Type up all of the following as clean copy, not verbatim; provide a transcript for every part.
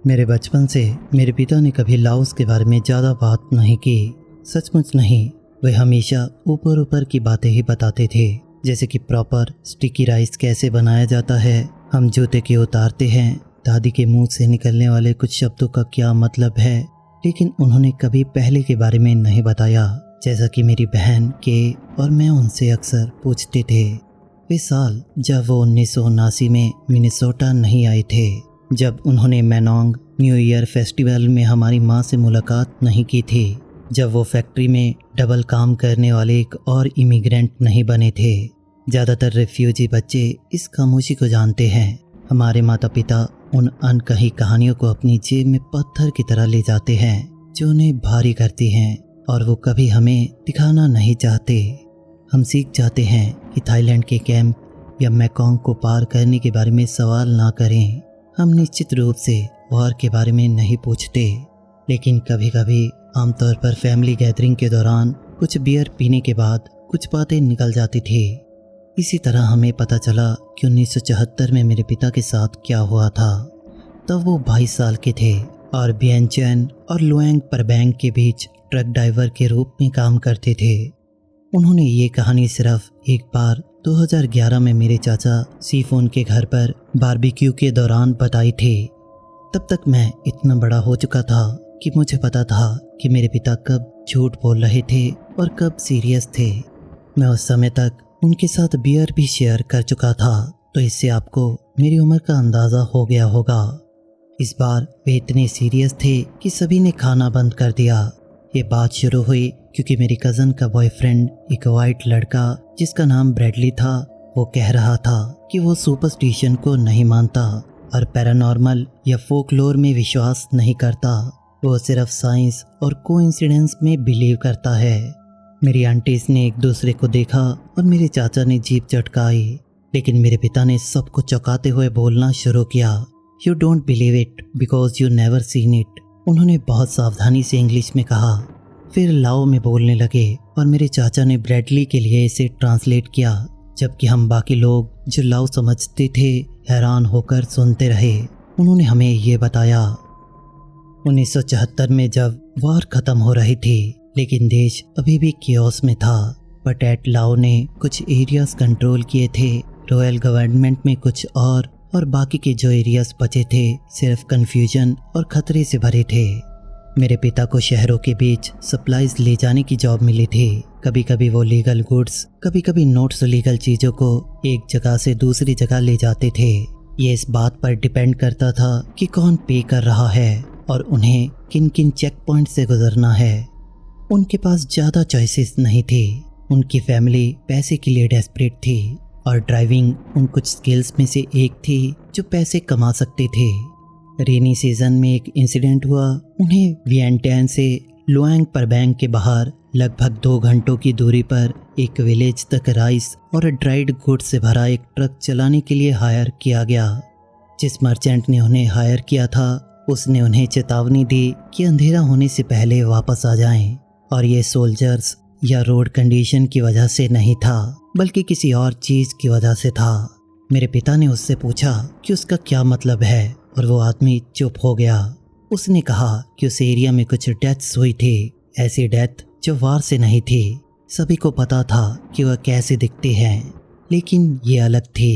मेरे बचपन से मेरे पिता ने कभी लाओस के बारे में ज़्यादा बात नहीं की। सचमुच नहीं, वे हमेशा ऊपर ऊपर की बातें ही बताते थे, जैसे कि प्रॉपर स्टिकी राइस कैसे बनाया जाता है, हम जूते क्यों उतारते हैं, दादी के मुंह से निकलने वाले कुछ शब्दों का क्या मतलब है। लेकिन उन्होंने कभी पहले के बारे में नहीं बताया, जैसा कि मेरी बहन के और मैं उनसे अक्सर पूछते थे। वे साल जब वो 1979 में मिनेसोटा नहीं आए थे, जब उन्होंने मैनोंग न्यू ईयर फेस्टिवल में हमारी माँ से मुलाकात नहीं की थी, जब वो फैक्ट्री में डबल काम करने वाले एक और इमिग्रेंट नहीं बने थे। ज़्यादातर रिफ्यूजी बच्चे इस खामोशी को जानते हैं। हमारे माता पिता उन अनकही कहानियों को अपनी जेब में पत्थर की तरह ले जाते हैं, जो उन्हें भारी करती हैं, और वो कभी हमें दिखाना नहीं चाहते। हम सीख जाते हैं कि थाईलैंड के कैंप या मैकोंग को पार करने के बारे में सवाल ना करें। हम निश्चित रूप से वॉर के बारे में नहीं पूछते, लेकिन कभी कभी आमतौर पर फैमिली गैदरिंग के दौरान कुछ बियर पीने के बाद कुछ बातें निकल जाती थी। इसी तरह हमें पता चला कि 1974 में मेरे पिता के साथ क्या हुआ था। तब वो 22 साल के थे और वियेनचेन और लुएंग प्रबैंग के बीच ट्रक ड्राइवर के रूप में काम करते थे। उन्होंने ये कहानी सिर्फ एक बार 2011 में मेरे चाचा सीफोन के घर पर बारबेक्यू के दौरान बताई थी। तब तक मैं इतना बड़ा हो चुका था कि मुझे पता था कि मेरे पिता कब झूठ बोल रहे थे और कब सीरियस थे। मैं उस समय तक उनके साथ बियर भी शेयर कर चुका था, तो इससे आपको मेरी उम्र का अंदाज़ा हो गया होगा। इस बार वे इतने सीरियस थे कि सभी ने खाना बंद कर दिया। ये बात शुरू हुई क्योंकि मेरी कज़न का बॉयफ्रेंड, एक वाइट लड़का जिसका नाम ब्रैडली था, वो कह रहा था कि वो सुपरस्टिशन को नहीं मानता और पैरानॉर्मल या फोकलोर में विश्वास नहीं करता। वो सिर्फ साइंस और कोइंसिडेंस में बिलीव करता है। मेरी आंटीज ने एक दूसरे को देखा और मेरे चाचा ने जीभ चटकाई, लेकिन मेरे पिता ने सबको चौंकाते हुए बोलना शुरू किया, you don't believe it because you never seen it. उन्होंने बहुत सावधानी से इंग्लिश में कहा, फिर लाओ में बोलने लगे और मेरे चाचा ने ब्रैडली के लिए इसे ट्रांसलेट किया, जबकि हम बाकी लोग जो लाओ समझते थे हैरान होकर सुनते रहे। उन्होंने हमें ये बताया, 1974 में जब वॉर ख़त्म हो रही थी, लेकिन देश अभी भी कियोस में था, बट एट लाओ ने कुछ एरियाज कंट्रोल किए थे, रॉयल गवर्नमेंट में कुछ और बाकी के जो एरियाज बचे थे सिर्फ कन्फ्यूजन और खतरे से भरे थे। मेरे पिता को शहरों के बीच सप्लाईज ले जाने की जॉब मिली थी। कभी कभी वो लीगल गुड्स, कभी कभी नॉट लीगल चीज़ों को एक जगह से दूसरी जगह ले जाते थे। ये इस बात पर डिपेंड करता था कि कौन पे कर रहा है और उन्हें किन किन चेक पॉइंट से गुजरना है। उनके पास ज़्यादा चॉइसेस नहीं थी। उनकी फैमिली पैसे के लिए डेस्परेट थी और ड्राइविंग उन कुछ स्किल्स में से एक थी जो पैसे कमा सकते थे। रेनी सीजन में एक इंसिडेंट हुआ। उन्हें वियेनटैन से लुएंग प्रबैंग के बाहर लगभग 2 घंटों की दूरी पर एक विलेज तक राइस और ड्राइड गुड्स से भरा एक ट्रक चलाने के लिए हायर किया गया। जिस मर्चेंट ने उन्हें हायर किया था, उसने उन्हें चेतावनी दी कि अंधेरा होने से पहले वापस आ जाएं, और ये सोल्जर्स या रोड कंडीशन की वजह से नहीं था, बल्कि किसी और चीज़ की वजह से था। मेरे पिता ने उससे पूछा कि उसका क्या मतलब है, और वो आदमी चुप हो गया। उसने कहा कि उस एरिया में कुछ डेथ्स हुई थी, ऐसी डेथ जो वार से नहीं थी। सभी को पता था कि वह कैसे दिखते हैं, लेकिन ये अलग थी।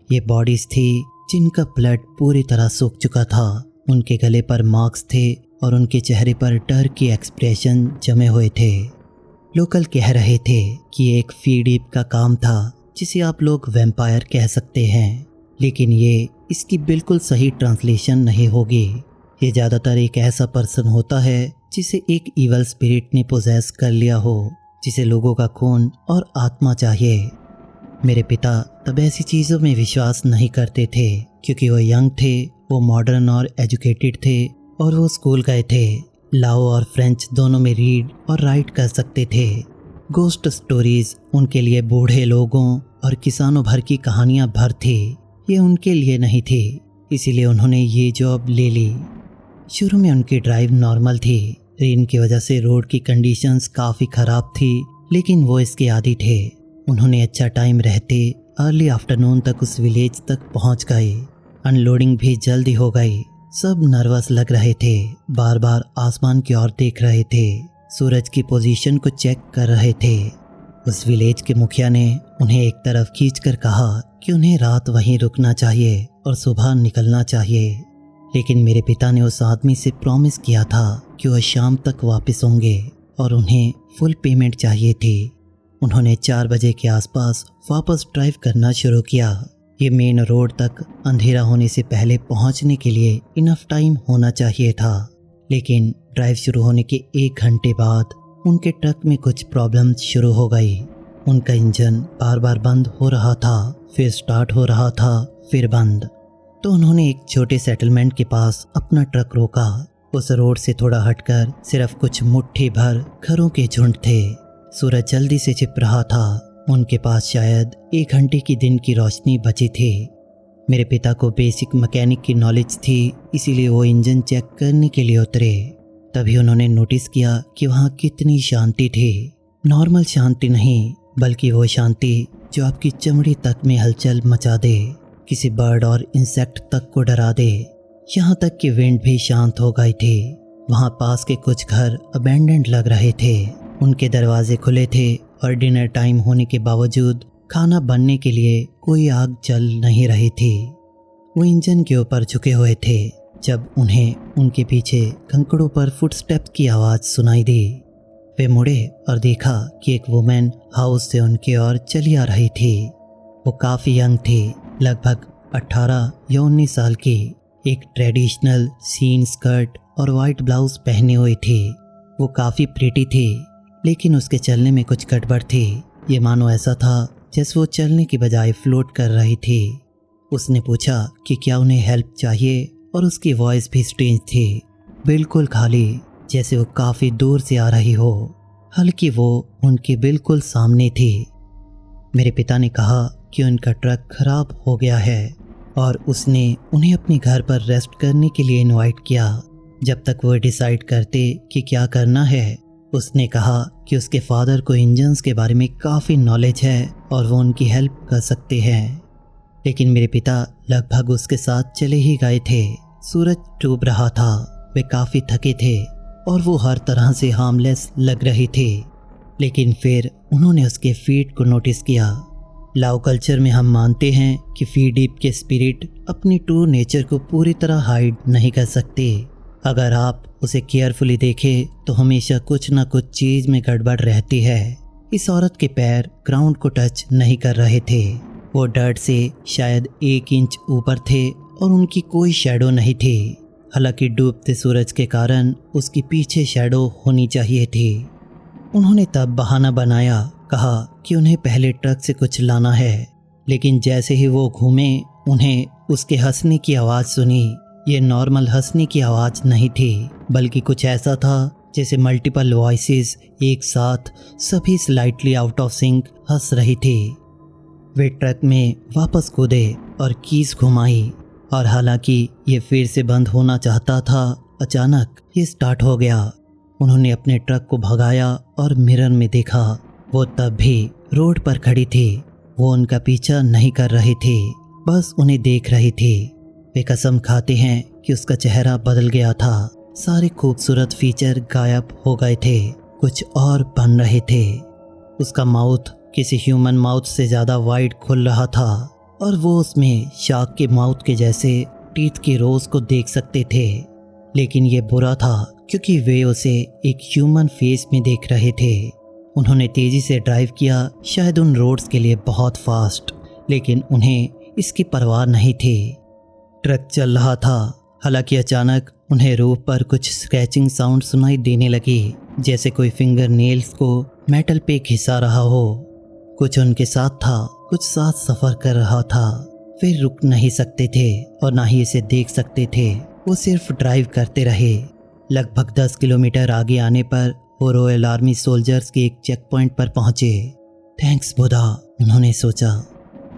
ये बॉडीज थी जिनका ब्लड पूरी तरह सूख चुका था। उनके गले पर मार्क्स थे और उनके चेहरे पर डर की एक्सप्रेशन जमे हुए थे। लोकल कह रहे थे कि ये एक फीडीप का काम था, जिसे आप लोग वैम्पायर कह सकते हैं, लेकिन ये इसकी बिल्कुल सही ट्रांसलेशन नहीं होगी। ये ज़्यादातर एक ऐसा पर्सन होता है जिसे एक इवल स्पिरिट ने पोजेस कर लिया हो, जिसे लोगों का खून और आत्मा चाहिए। मेरे पिता तब ऐसी चीज़ों में विश्वास नहीं करते थे, क्योंकि वो यंग थे, वो मॉडर्न और एजुकेटेड थे, और वो स्कूल गए थे। लाओ और फ्रेंच दोनों में रीड और राइट कर सकते थे। गोस्ट स्टोरीज उनके लिए बूढ़े लोगों और किसानों भर की कहानियां भर थी। ये उनके लिए नहीं थी, इसीलिए उन्होंने ये जॉब ले ली। शुरू में उनकी ड्राइव नॉर्मल थी। रेन की वजह से रोड की कंडीशंस काफ़ी ख़राब थी, लेकिन वो इसके आदी थे। उन्होंने अच्छा टाइम रहते अर्ली आफ्टरनून तक उस विलेज तक पहुंच गए। अनलोडिंग भी जल्दी हो गई। सब नर्वस लग रहे थे, बार बार आसमान की ओर देख रहे थे, सूरज की पोजीशन को चेक कर रहे थे। उस विलेज के मुखिया ने उन्हें एक तरफ खींचकर कहा कि उन्हें रात वहीं रुकना चाहिए और सुबह निकलना चाहिए। लेकिन मेरे पिता ने उस आदमी से प्रॉमिस किया था कि वह शाम तक वापस होंगे और उन्हें फुल पेमेंट चाहिए थी। उन्होंने 4 बजे के आसपास वापस ड्राइव करना शुरू किया। ये मेन रोड तक अंधेरा होने से पहले पहुंचने के लिए इनफ टाइम होना चाहिए था। लेकिन ड्राइव शुरू होने के 1 घंटे बाद उनके ट्रक में कुछ प्रॉब्लम्स शुरू हो गई। उनका इंजन बार बार बंद हो रहा था, फिर स्टार्ट हो रहा था, फिर बंद। तो उन्होंने एक छोटे सेटलमेंट के पास अपना ट्रक रोका। उस रोड से थोड़ा हटकर सिर्फ कुछ मुट्ठी भर घरों के झुंड थे। सूरज जल्दी से छिप रहा था। उनके पास शायद 1 घंटे की दिन की रोशनी बची थी। मेरे पिता को बेसिक मैकेनिक की नॉलेज थी, इसीलिए वो इंजन चेक करने के लिए उतरे। तभी उन्होंने नोटिस किया कि वहाँ कितनी शांति थी। नॉर्मल शांति नहीं, बल्कि वो शांति जो आपकी चमड़ी तक में हलचल मचा दे, किसी बर्ड और इंसेक्ट तक को डरा दे। यहाँ तक कि विंड भी शांत हो गई थी। वहाँ पास के कुछ घर अबैंडन्ड लग रहे थे। उनके दरवाजे खुले थे और डिनर टाइम होने के बावजूद खाना बनने के लिए कोई आग जल नहीं रही थी। वो इंजन के ऊपर झुके हुए थे जब उन्हें उनके पीछे कंकड़ों पर फुटस्टेप की आवाज़ सुनाई दी। वे मुड़े और देखा कि एक वुमेन हाउस से उनकी ओर चली आ रही थी। वो काफ़ी यंग थी, लगभग 18 या 19 साल की। एक ट्रेडिशनल सीन स्कर्ट और वाइट ब्लाउज पहने हुई थी। वो काफ़ी प्रीटी थी, लेकिन उसके चलने में कुछ गड़बड़ थी। ये मानो ऐसा था जैसे वो चलने की बजाय फ्लोट कर रही थी। उसने पूछा कि क्या उन्हें हेल्प चाहिए और उसकी वॉइस भी स्ट्रेंज थी, बिल्कुल खाली, जैसे वो काफ़ी दूर से आ रही हो। हल्की वो उनके बिल्कुल सामने थी। मेरे पिता ने कहा कि उनका ट्रक खराब हो गया है और उसने उन्हें अपने घर पर रेस्ट करने के लिए इनवाइट किया जब तक वो डिसाइड करते कि क्या करना है। उसने कहा कि उसके फादर को इंजन्स के बारे में काफ़ी नॉलेज है और वो उनकी हेल्प कर सकते हैं। लेकिन मेरे पिता लगभग उसके साथ चले ही गए थे। सूरज डूब रहा था, वे काफ़ी थके थे और वो हर तरह से हार्मलेस लग रही थी। लेकिन फिर उन्होंने उसके फीट को नोटिस किया। लाओ कल्चर में हम मानते हैं कि फीडीप के स्पिरिट अपनी ट्रू नेचर को पूरी तरह हाइड नहीं कर सकते। अगर आप उसे केयरफुली देखें तो हमेशा कुछ ना कुछ चीज़ में गड़बड़ रहती है। इस औरत के पैर ग्राउंड को टच नहीं कर रहे थे। वो डर्ट से शायद 1 इंच ऊपर थे और उनकी कोई शैडो नहीं थी। हालांकि डूबते सूरज के कारण उसकी पीछे शैडो होनी चाहिए थी। उन्होंने तब बहाना बनाया, कहा कि उन्हें पहले ट्रक से कुछ लाना है। लेकिन जैसे ही वो घूमे, उन्हें उसके हंसने की आवाज़ सुनी। ये नॉर्मल हंसने की आवाज़ नहीं थी, बल्कि कुछ ऐसा था जैसे मल्टीपल वॉइसेस एक साथ, सभी स्लाइटली आउट ऑफ सिंक हंस रही थी। वे ट्रक में वापस कूदे और कीज घुमाई और हालांकि ये फिर से बंद होना चाहता था, अचानक ये स्टार्ट हो गया। उन्होंने अपने ट्रक को भगाया और मिरर में देखा। वो तब भी रोड पर खड़ी थी। वो उनका पीछा नहीं कर रही थी, बस उन्हें देख रही थी। वे कसम खाते हैं कि उसका चेहरा बदल गया था। सारे खूबसूरत फीचर गायब हो गए थे, कुछ और बन रहे थे। उसका माउथ किसी ह्यूमन माउथ से ज़्यादा वाइड खुल रहा था और वो उसमें शार्क के माउथ के जैसे टीथ की रोज को देख सकते थे। लेकिन ये बुरा था क्योंकि वे उसे एक ह्यूमन फेस में देख रहे थे। उन्होंने तेज़ी से ड्राइव किया, शायद उन रोड्स के लिए बहुत फास्ट, लेकिन उन्हें इसकी परवाह नहीं थी। ट्रक चल रहा था। हालांकि अचानक उन्हें रूफ पर कुछ स्क्रैचिंग साउंड सुनाई देने लगी, जैसे कोई फिंगर नेल्स को मेटल पे घिसा रहा हो। कुछ उनके साथ था, कुछ साथ सफ़र कर रहा था। वे रुक नहीं सकते थे और ना ही इसे देख सकते थे। वो सिर्फ ड्राइव करते रहे। लगभग 10 किलोमीटर आगे आने पर वो रॉयल आर्मी सोल्जर्स के एक चेक पॉइंट पर पहुंचे। थैंक्स बुधा, उन्होंने सोचा।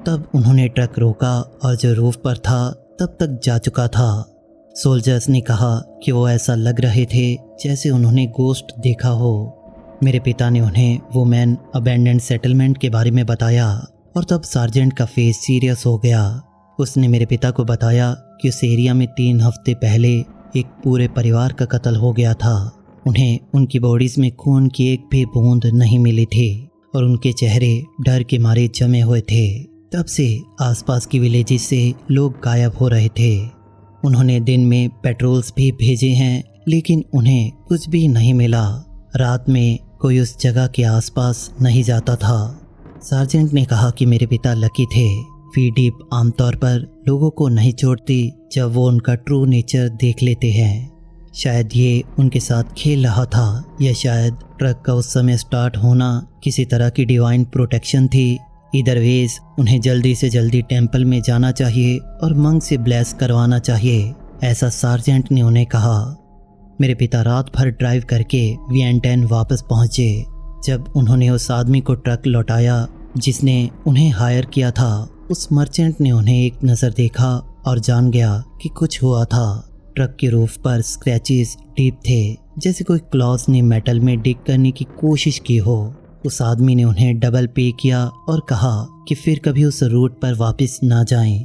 तब उन्होंने ट्रक रोका और जो रूफ पर था तब तक जा चुका था। सोल्जर्स ने कहा कि वो ऐसा लग रहे थे जैसे उन्होंने गोस्ट देखा हो। मेरे पिता ने उन्हें वुमेन अबैंडन्ड सेटलमेंट के बारे में बताया और तब सार्जेंट का फेस सीरियस हो गया। उसने मेरे पिता को बताया कि उस एरिया में 3 हफ्ते पहले एक पूरे परिवार का कत्ल हो गया था। उन्हें उनकी बॉडीज में खून की एक भी बूंद नहीं मिली थी और उनके चेहरे डर के मारे जमे हुए थे। तब से आसपास की विलेजेस से लोग गायब हो रहे थे। उन्होंने दिन में पेट्रोल्स भी भेजे हैं, लेकिन उन्हें कुछ भी नहीं मिला। रात में कोई उस जगह के आसपास नहीं जाता था। सार्जेंट ने कहा कि मेरे पिता लकी थे। फीडीप आमतौर पर लोगों को नहीं छोड़ती जब वो उनका ट्रू नेचर देख लेते हैं। शायद ये उनके साथ खेल रहा था, या शायद ट्रक का उस समय स्टार्ट होना किसी तरह की डिवाइन प्रोटेक्शन थी। इधर वेज उन्हें जल्दी से जल्दी टेंपल में जाना चाहिए और मंक से ब्लेस करवाना चाहिए, ऐसा सार्जेंट ने उन्हें कहा। मेरे पिता रात भर ड्राइव करके वियंटन वापस पहुंचे। जब उन्होंने उस आदमी को ट्रक लौटाया जिसने उन्हें हायर किया था, उस मर्चेंट ने उन्हें एक नज़र देखा और जान गया कि कुछ हुआ था। ट्रक के रूफ पर स्क्रैचेस डीप थे, जैसे कोई क्लॉज ने मेटल में डिग करने की कोशिश की हो। उस आदमी ने उन्हें डबल पे किया और कहा कि फिर कभी उस रूट पर वापस ना जाएं।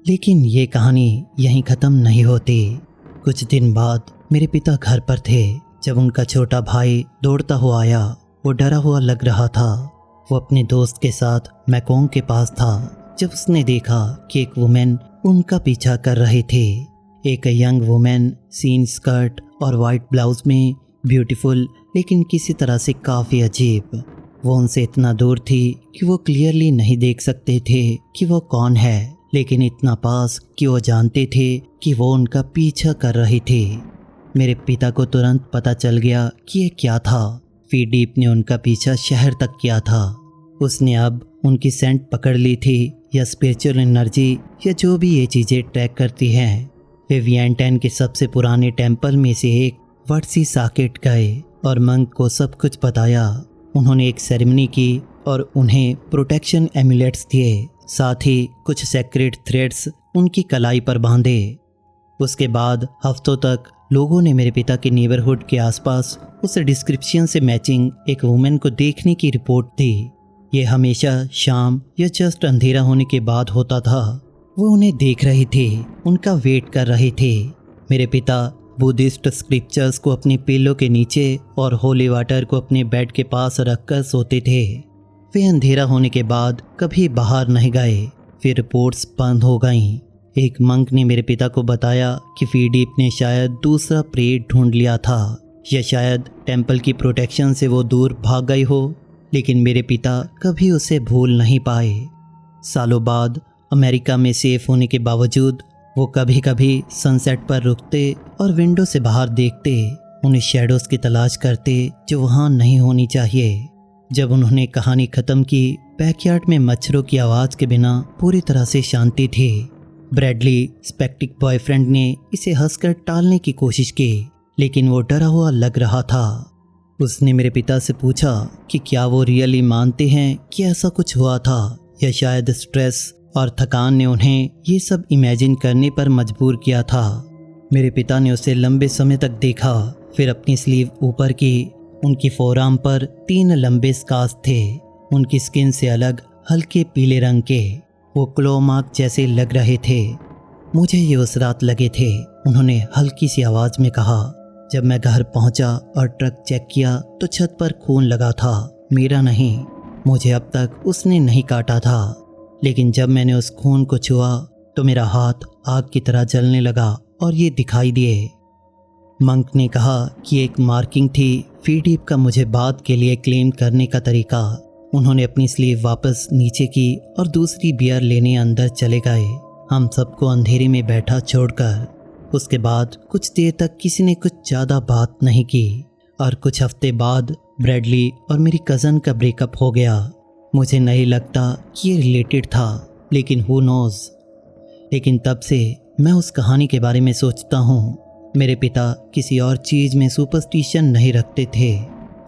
लेकिन ये कहानी यहीं ख़त्म नहीं होती। कुछ दिन बाद मेरे पिता घर पर थे जब उनका छोटा भाई दौड़ता हुआ आया। वो डरा हुआ लग रहा था। वो अपने दोस्त के साथ मैकोंग के पास था जब उसने देखा कि एक वुमेन उनका पीछा कर रही थी। एक यंग वुमेन सीन स्कर्ट और वाइट ब्लाउज में, ब्यूटीफुल लेकिन किसी तरह से काफ़ी अजीब। वो उनसे इतना दूर थी कि वो क्लियरली नहीं देख सकते थे कि वो कौन है, लेकिन इतना पास कि वो जानते थे कि वो उनका पीछा कर रही थी। मेरे पिता को तुरंत पता चल गया कि ये क्या था। फीडीप ने उनका पीछा शहर तक किया था। उसने अब उनकी सेंट पकड़ ली थी, या स्पिरिचुअल एनर्जी, या जो भी ये चीज़ें ट्रैक करती हैं। वे वियंटन के सबसे पुराने टेंपल में से एक वर्सी साकेट गए और मंक को सब कुछ बताया। उन्होंने एक सेरेमनी की और उन्हें प्रोटेक्शन एम्यूलेट्स दिए, साथ ही कुछ सेक्रेट थ्रेड्स उनकी कलाई पर बांधे। उसके बाद हफ्तों तक लोगों ने मेरे पिता के नेबरहुड के आसपास उस डिस्क्रिप्शन से मैचिंग एक वुमेन को देखने की रिपोर्ट दी। ये हमेशा शाम या जस्ट अंधेरा होने के बाद होता था। वो उन्हें देख रही थी, उनका वेट कर रही थी। मेरे पिता बुद्धिस्ट स्क्रिप्चर्स को अपने पिलो के नीचे और होली वाटर को अपने बेड के पास रखकर सोते थे। वे अंधेरा होने के बाद कभी बाहर नहीं गए। फिर रिपोर्ट्स बंद हो गईं। एक मंक ने मेरे पिता को बताया कि फीडीप ने शायद दूसरा प्रे ढूंढ लिया था, या शायद टेंपल की प्रोटेक्शन से वो दूर भाग गई हो, लेकिन मेरे पिता कभी उसे भूल नहीं पाए। सालों बाद अमेरिका में सेफ होने के बावजूद वो कभी कभी सनसेट पर रुकते और विंडो से बाहर देखते, उन्हें शैडोज़ की तलाश करते जो वहाँ नहीं होनी चाहिए। जब उन्होंने कहानी ख़त्म की, बैकयार्ड में मच्छरों की आवाज़ के बिना पूरी तरह से शांति थी। ब्रैडली स्पेक्टिक बॉयफ्रेंड ने इसे हंसकर टालने की कोशिश की, लेकिन वो डरा हुआ लग रहा था। उसने मेरे पिता से पूछा कि क्या वो रियली मानते हैं कि ऐसा कुछ हुआ था, या शायद स्ट्रेस और थकान ने उन्हें ये सब इमेजिन करने पर मजबूर किया था। मेरे पिता ने उसे लंबे समय तक देखा, फिर अपनी स्लीव ऊपर की। उनकी फोरआर्म पर 3 लंबे स्कार्स थे, उनकी स्किन से अलग हल्के पीले रंग के। वो क्लो मार्क जैसे लग रहे थे। मुझे ये उस रात लगे थे, उन्होंने हल्की सी आवाज़ में कहा। जब मैं घर पहुंचा और ट्रक चेक किया तो छत पर खून लगा था, मेरा नहीं। मुझे अब तक उसने नहीं काटा था, लेकिन जब मैंने उस खून को छुआ तो मेरा हाथ आग की तरह जलने लगा और ये दिखाई दिए। मंक ने कहा कि एक मार्किंग थी फीडीप का मुझे बाद के लिए क्लेम करने का तरीका। उन्होंने अपनी स्लीव वापस नीचे की और दूसरी बियर लेने अंदर चले गए, हम सबको अंधेरे में बैठा छोड़कर। उसके बाद कुछ देर तक किसी ने कुछ ज़्यादा बात नहीं की और कुछ हफ्ते बाद ब्रैडली और मेरी कज़न का ब्रेकअप हो गया। मुझे नहीं लगता कि ये रिलेटेड था, लेकिन हु नोज़। लेकिन तब से मैं उस कहानी के बारे में सोचता हूँ। मेरे पिता किसी और चीज़ में सुपरस्टिशन नहीं रखते थे।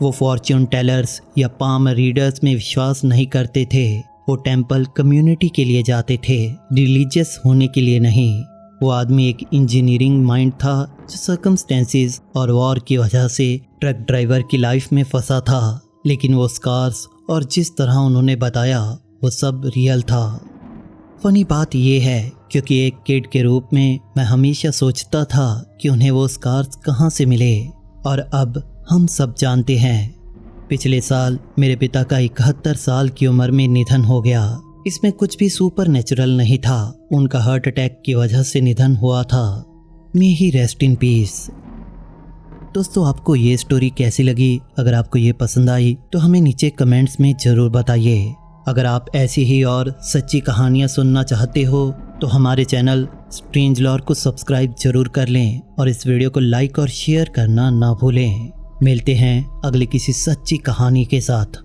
वो फॉर्च्यून टेलर्स या पाम रीडर्स में विश्वास नहीं करते थे। वो टेंपल कम्युनिटी के लिए जाते थे, रिलीजियस होने के लिए नहीं। वो आदमी एक इंजीनियरिंग माइंड था जो सर्कमस्टेंसेस और वॉर की वजह से ट्रक ड्राइवर की लाइफ में फंसा था, लेकिन वो स्कार्स और जिस तरह उन्होंने बताया वो सब रियल था। फनी बात यह है क्योंकि एक किड के रूप में मैं हमेशा सोचता था कि उन्हें वो स्कार्स कहाँ से मिले, और अब हम सब जानते हैं। पिछले साल मेरे पिता का 71 साल की उम्र में निधन हो गया। इसमें कुछ भी सुपर नेचुरल नहीं था, उनका हार्ट अटैक की वजह से निधन हुआ था। मे ही रेस्ट इन पीस। दोस्तों, आपको ये स्टोरी कैसी लगी? अगर आपको ये पसंद आई तो हमें नीचे कमेंट्स में ज़रूर बताइए। अगर आप ऐसी ही और सच्ची कहानियाँ सुनना चाहते हो तो हमारे चैनल स्ट्रेंज लॉर को सब्सक्राइब जरूर कर लें और इस वीडियो को लाइक और शेयर करना ना भूलें। मिलते हैं अगले किसी सच्ची कहानी के साथ।